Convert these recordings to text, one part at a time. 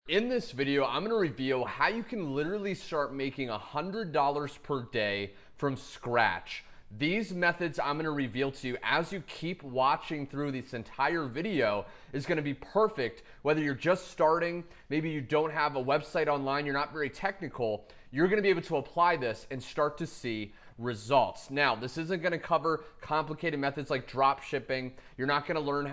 In this video, I'm going to reveal how you can literally start making $100 per day from scratch. These methods I'm going to reveal to you as you keep watching through this entire video is going to be perfect. Whether you're just starting, maybe you don't have a website online, you're not very technical, you're going to be able to apply this and start to see results. Now, this isn't going to cover complicated methods like drop shipping. You're not going to learn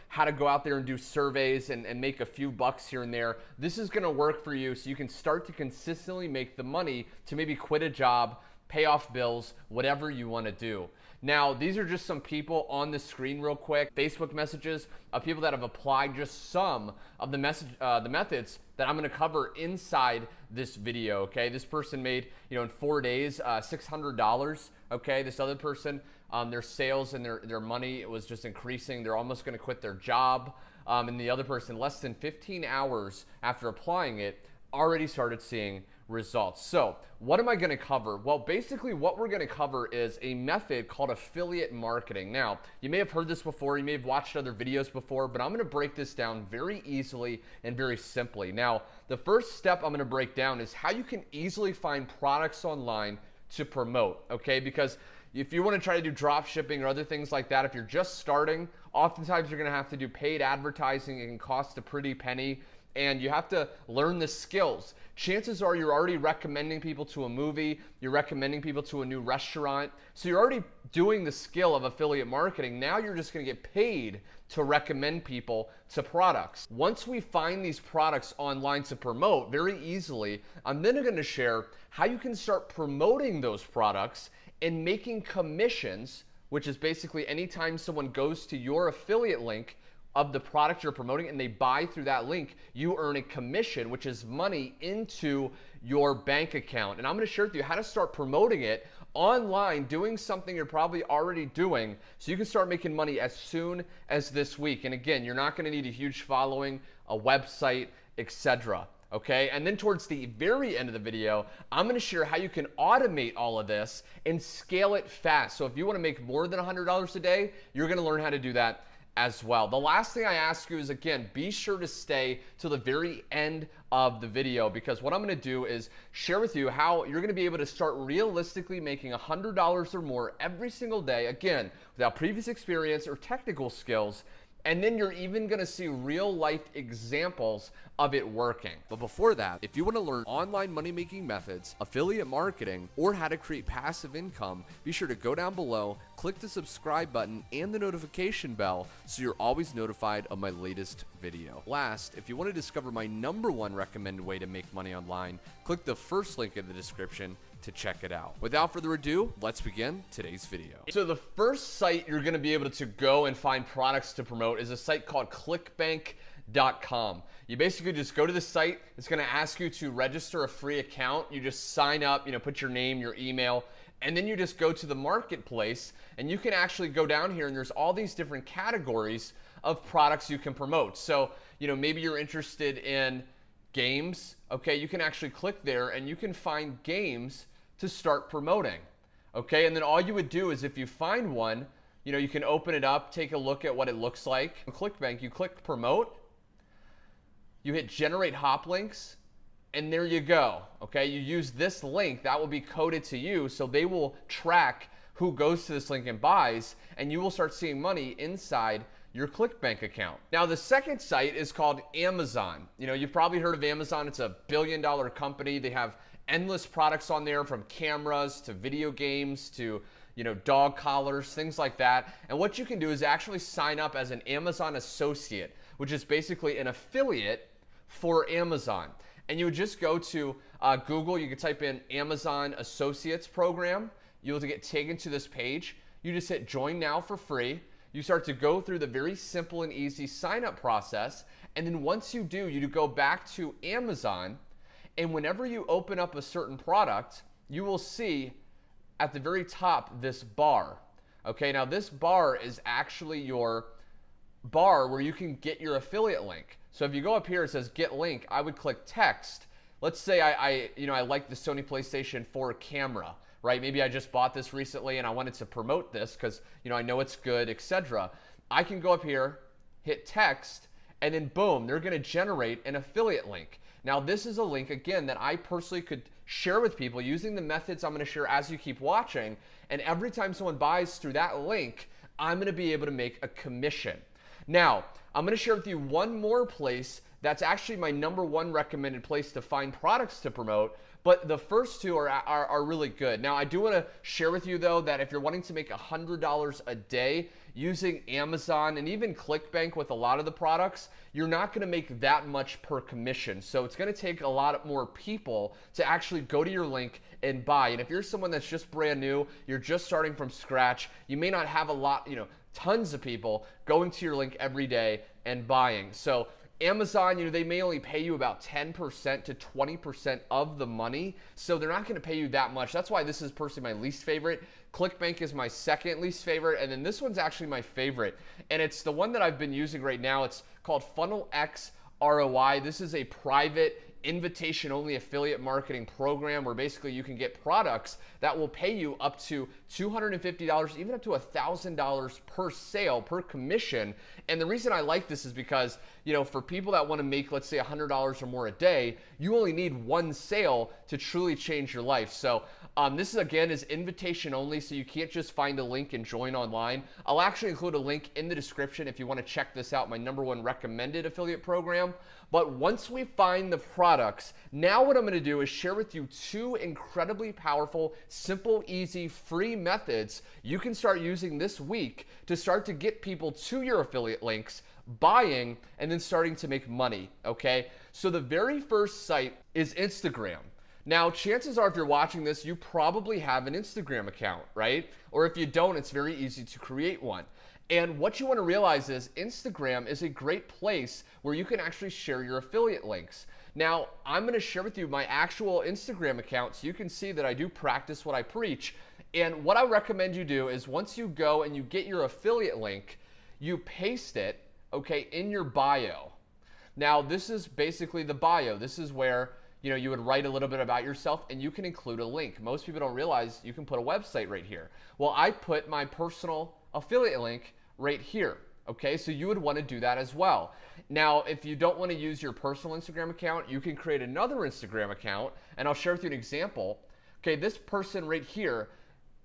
how to go out there and do surveys and make a few bucks here and there. This is going to work for you so you can start to consistently make the money to maybe quit a job, pay off bills, whatever you want to do. Now, these are just some people on the screen real quick. Facebook messages of people that have applied just some of the methods that I'm going to cover inside this video, okay? This person made, in 4 days, $600, okay? This other person, their sales and their money was just increasing. They're almost going to quit their job. And the other person, less than 15 hours after applying it, already started seeing results. So what am I going to cover? Well, basically what we're going to cover is a method called affiliate marketing. Now, you may have heard this before, you may have watched other videos before, but I'm going to break this down very easily and very simply. Now, the first step I'm going to break down is how you can easily find products online to promote, okay? Because if you want to try to do drop shipping or other things like that, if you're just starting, oftentimes you're going to have to do paid advertising. It can cost a pretty penny, and you have to learn the skills. Chances are you're already recommending people to a movie, you're recommending people to a new restaurant, so you're already doing the skill of affiliate marketing. Now you're just going to get paid to recommend people to products. Once we find these products online to promote very easily, I'm then going to share how you can start promoting those products and making commissions, which is basically anytime someone goes to your affiliate link of the product you're promoting and they buy through that link, you earn a commission, which is money into your bank account. And I'm going to share with you how to start promoting it online, doing something you're probably already doing, so you can start making money as soon as this week. And again, you're not going to need a huge following, a website, etc. Okay, and then towards the very end of the video, I'm going to share how you can automate all of this and scale it fast. So if you want to make more than $100 a day, you're going to learn how to do that as well. The last thing I ask you is, again, be sure to stay till the very end of the video, because what I'm going to do is share with you how you're going to be able to start realistically making $100 or more every single day, again, without previous experience or technical skills. And then you're even going to see real life examples of it working. But before that, if you want to learn online money making methods, affiliate marketing, or how to create passive income, be sure to go down below, click the subscribe button and the notification bell so you're always notified of my latest video. Last, if you want to discover my #1 recommended way to make money online, click the first link in the description to check it out. Without further ado, let's begin today's video. So the first site you're going to be able to go and find products to promote is a site called clickbank.com. You basically just go to the site. It's going to ask you to register a free account. You just sign up, put your name, your email, and then you just go to the marketplace, and you can actually go down here and there's all these different categories of products you can promote. So, maybe you're interested in games. Okay, you can actually click there and you can find games to start promoting. Okay, and then all you would do is if you find one, you can open it up, take a look at what it looks like. On ClickBank, you click promote, you hit generate hop links, and there you go. Okay, you use this link that will be coded to you, so they will track who goes to this link and buys, and you will start seeing money inside your ClickBank account. Now, the second site is called Amazon. You've probably heard of Amazon. It's a billion-dollar company. They have endless products on there, from cameras to video games to dog collars, things like that. And what you can do is actually sign up as an Amazon associate, which is basically an affiliate for Amazon. And you would just go to Google. You could type in Amazon Associates Program. You'll get taken to this page. You just hit join now for free. You start to go through the very simple and easy sign up process. And then once you do, you go back to Amazon. And whenever you open up a certain product, you will see at the very top this bar. Okay, now this bar is actually your bar where you can get your affiliate link. So if you go up here, it says get link, I would click text. Let's say I like the Sony PlayStation 4 camera, right? Maybe I just bought this recently and I wanted to promote this because I know it's good, etc. I can go up here, hit text, and then boom, they're going to generate an affiliate link. Now, this is a link, again, that I personally could share with people using the methods I'm going to share as you keep watching. And every time someone buys through that link, I'm going to be able to make a commission. Now, I'm going to share with you one more place that's actually my #1 recommended place to find products to promote, but the first two are really good. Now, I do want to share with you, though, that if you're wanting to make $100 a day using Amazon and even ClickBank with a lot of the products, you're not going to make that much per commission. So it's going to take a lot more people to actually go to your link and buy. And if you're someone that's just brand new, you're just starting from scratch, you may not have a lot, tons of people going to your link every day and buying. So Amazon, they may only pay you about 10% to 20% of the money, so they're not going to pay you that much. That's why this is personally my least favorite. ClickBank is my second least favorite, and then this one's actually my favorite, and it's the one that I've been using right now. It's called FunnelX ROI. This is a private invitation-only affiliate marketing program where basically you can get products that will pay you up to $250, even up to $1,000 per sale, per commission. And the reason I like this is because, for people that want to make, let's say, $100 or more a day, you only need one sale to truly change your life. So this is invitation only, so you can't just find a link and join online. I'll actually include a link in the description if you want to check this out, my #1 recommended affiliate program. But once we find the products, now what I'm going to do is share with you 2 incredibly powerful, simple, easy, free methods you can start using this week to start to get people to your affiliate links, buying, and then starting to make money, okay? So the very first site is Instagram. Now, chances are if you're watching this, you probably have an Instagram account, right? Or if you don't, it's very easy to create one. And what you want to realize is Instagram is a great place where you can actually share your affiliate links. Now, I'm going to share with you my actual Instagram account so you can see that I do practice what I preach. And what I recommend you do is once you go and you get your affiliate link, you paste it, okay, in your bio. Now, this is basically the bio. This is where you would write a little bit about yourself and you can include a link. Most people don't realize you can put a website right here. Well, I put my personal affiliate link right here. Okay, so you would want to do that as well. Now, if you don't want to use your personal Instagram account, you can create another Instagram account, and I'll share with you an example. Okay, this person right here,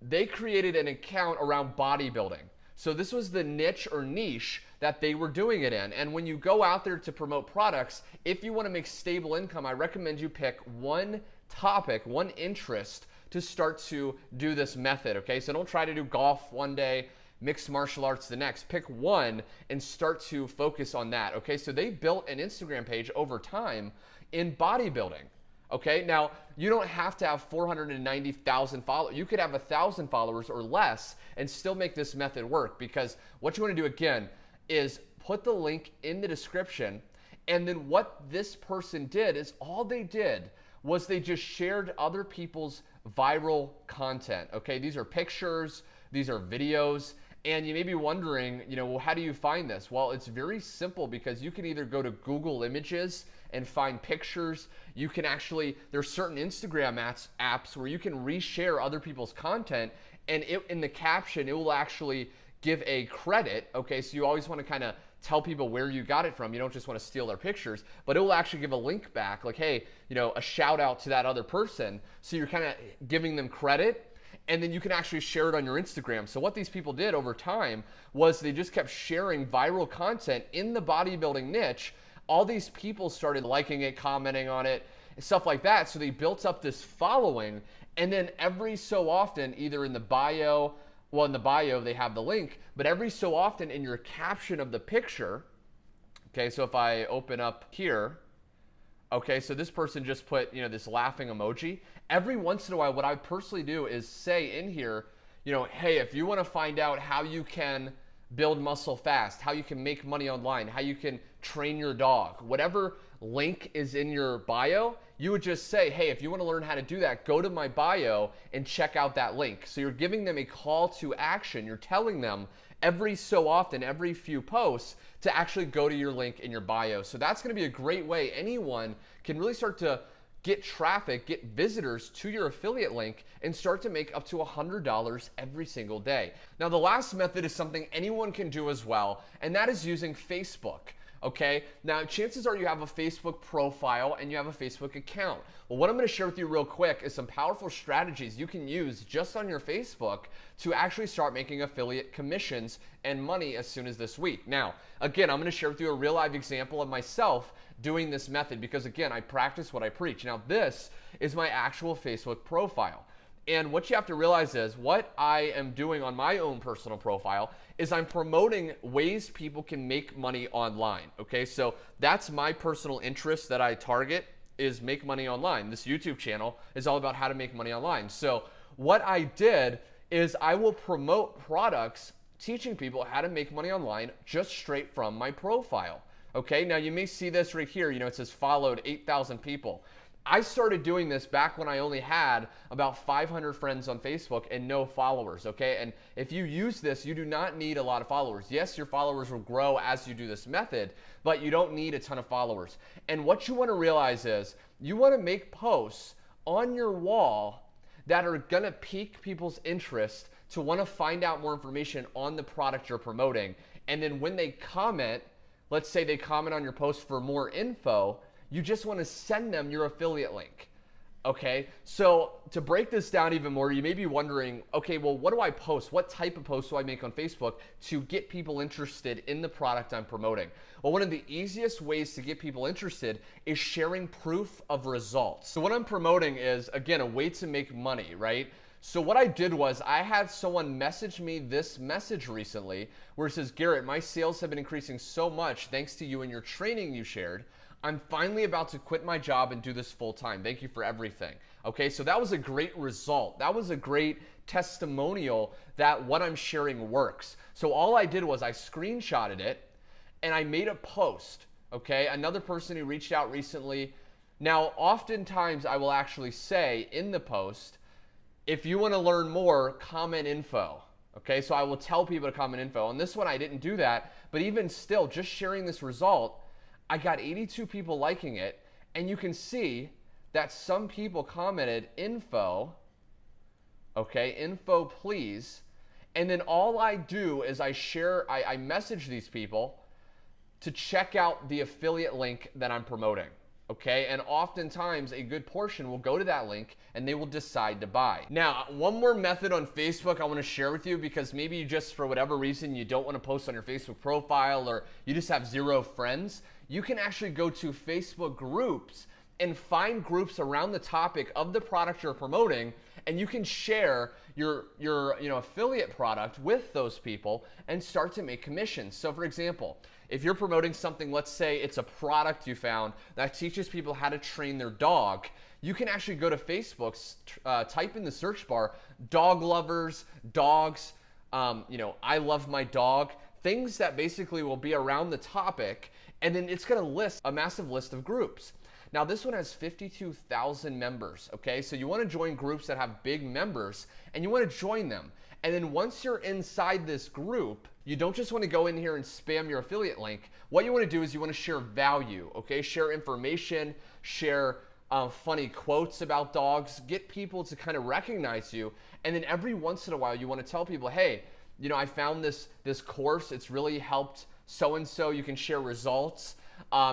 they created an account around bodybuilding. So this was the niche or niche that they were doing it in. And when you go out there to promote products, if you want to make stable income, I recommend you pick one topic, one interest to start to do this method, okay? So don't try to do golf one day, mixed martial arts the next. Pick one and start to focus on that, okay? So they built an Instagram page over time in bodybuilding, okay? Now, you don't have to have 490,000 followers. You could have 1,000 followers or less and still make this method work, because what you want to do, again, is put the link in the description, and then what this person did is all they did was they just shared other people's viral content, okay? These are pictures, these are videos, and you may be wondering, well, how do you find this? Well, it's very simple, because you can either go to Google Images and find pictures. You can actually, there's certain Instagram apps where you can reshare other people's content, and in the caption, it will actually give a credit, okay? So you always want to kind of tell people where you got it from. You don't just want to steal their pictures, but it will actually give a link back, like, hey, a shout out to that other person. So you're kind of giving them credit, and then you can actually share it on your Instagram. So what these people did over time was they just kept sharing viral content in the bodybuilding niche. All these people started liking it, commenting on it, and stuff like that. So they built up this following, and then every so often, either in the bio, well, in the bio they have the link, but every so often in your caption of the picture, okay, so if I open up here, okay, so this person just put, this laughing emoji. Every once in a while, what I personally do is say in here, hey, if you want to find out how you can build muscle fast, how you can make money online, how you can train your dog, whatever link is in your bio, you would just say, hey, if you want to learn how to do that, go to my bio and check out that link. So you're giving them a call to action. You're telling them every so often, every few posts, to actually go to your link in your bio. So that's going to be a great way anyone can really start to get traffic, get visitors to your affiliate link, and start to make up to $100 every single day. Now, the last method is something anyone can do as well, and that is using Facebook. Okay, now chances are you have a Facebook profile and you have a Facebook account. Well, what I'm going to share with you real quick is some powerful strategies you can use just on your Facebook to actually start making affiliate commissions and money as soon as this week. Now, again, I'm going to share with you a real live example of myself doing this method because, again, I practice what I preach. Now, this is my actual Facebook profile. And what you have to realize is what I am doing on my own personal profile is I'm promoting ways people can make money online. Okay, so that's my personal interest that I target is make money online. This YouTube channel is all about how to make money online. So what I did is I will promote products teaching people how to make money online just straight from my profile. Okay, now you may see this right here. You know, it says followed 8,000 people. I started doing this back when I only had about 500 friends on Facebook and no followers, okay? And if you use this, you do not need a lot of followers. Yes, your followers will grow as you do this method, but you don't need a ton of followers. And what you want to realize is you want to make posts on your wall that are going to pique people's interest to want to find out more information on the product you're promoting. And then when they comment, let's say they comment on your post for more info, you just want to send them your affiliate link. Okay, so to break this down even more, you may be wondering, okay, well, what do I post? What type of post do I make on Facebook to get people interested in the product I'm promoting? Well, one of the easiest ways to get people interested is sharing proof of results. So what I'm promoting is, again, a way to make money, right? So what I did was I had someone message me this message recently where it says, Garrett, my sales have been increasing so much thanks to you and your training you shared. I'm finally about to quit my job and do this full time. Thank you for everything. Okay, so that was a great result. That was a great testimonial that what I'm sharing works. So all I did was I screenshotted it and I made a post. Okay, another person who reached out recently. Now, oftentimes I will actually say in the post, if you want to learn more, comment info. Okay, so I will tell people to comment info. On this one, I didn't do that, but even still, just sharing this result, I got 82 people liking it, and you can see that some people commented info, okay, info please, and then all I do is I message these people to check out the affiliate link that I'm promoting, okay, and oftentimes a good portion will go to that link and they will decide to buy. Now, one more method on Facebook I want to share with you because maybe you just, for whatever reason, you don't want to post on your Facebook profile or you just have 0 friends. You can actually go to Facebook groups and find groups around the topic of the product you're promoting, and you can share your affiliate product with those people and start to make commissions. So for example, if you're promoting something, let's say it's a product you found that teaches people how to train their dog, you can actually go to Facebook, type in the search bar, dog lovers, dogs, I love my dog, things that basically will be around the topic, and then it's going to list a massive list of groups. Now this one has 52,000 members, okay? So you want to join groups that have big members and you want to join them. And then once you're inside this group, you don't just want to go in here and spam your affiliate link. What you want to do is you want to share value, okay? Share information, share funny quotes about dogs, get people to kind of recognize you. And then every once in a while you want to tell people, hey, I found this course, it's really helped so-and-so. You can share results.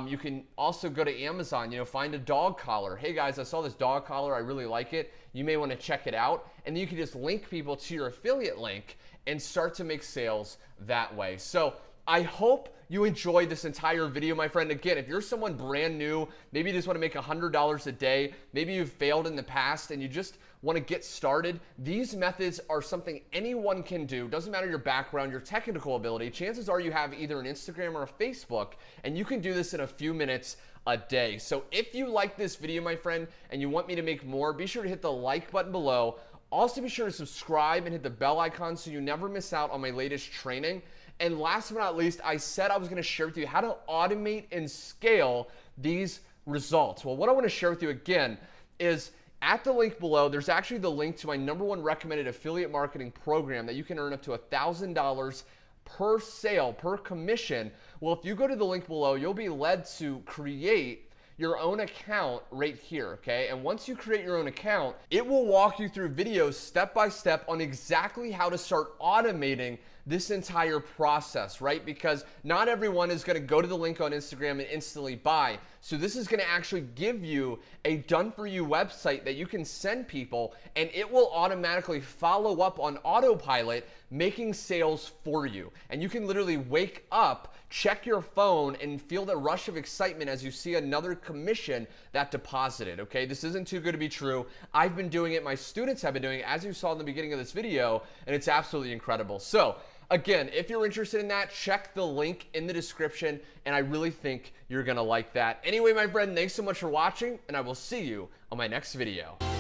You can also go to Amazon, find a dog collar. Hey guys, I saw this dog collar, I really like it. You may want to check it out. And then you can just link people to your affiliate link and start to make sales that way. So I hope you enjoyed this entire video, my friend. Again, if you're someone brand new, maybe you just want to make $100 a day, maybe you've failed in the past and you just want to get started, these methods are something anyone can do. Doesn't matter your background, your technical ability. Chances are you have either an Instagram or a Facebook, and you can do this in a few minutes a day. So if you like this video, my friend, and you want me to make more, be sure to hit the like button below. Also be sure to subscribe and hit the bell icon so you never miss out on my latest training. And last but not least, I said I was going to share with you how to automate and scale these results. Well, what I want to share with you again is at the link below, there's actually the link to my #1 recommended affiliate marketing program that you can earn up to $1,000 per sale, per commission. Well, if you go to the link below, you'll be led to create your own account right here, okay? And once you create your own account, it will walk you through videos step by step on exactly how to start automating this entire process, right? Because not everyone is going to go to the link on Instagram and instantly buy. So this is going to actually give you a done-for-you website that you can send people, and it will automatically follow up on autopilot, making sales for you. And you can literally wake up, check your phone, and feel the rush of excitement as you see another commission that deposited, okay? This isn't too good to be true. I've been doing it. My students have been doing it, as you saw in the beginning of this video, and it's absolutely incredible. So again, if you're interested in that, check the link in the description, and I really think you're gonna like that. Anyway, my friend, thanks so much for watching, and I will see you on my next video.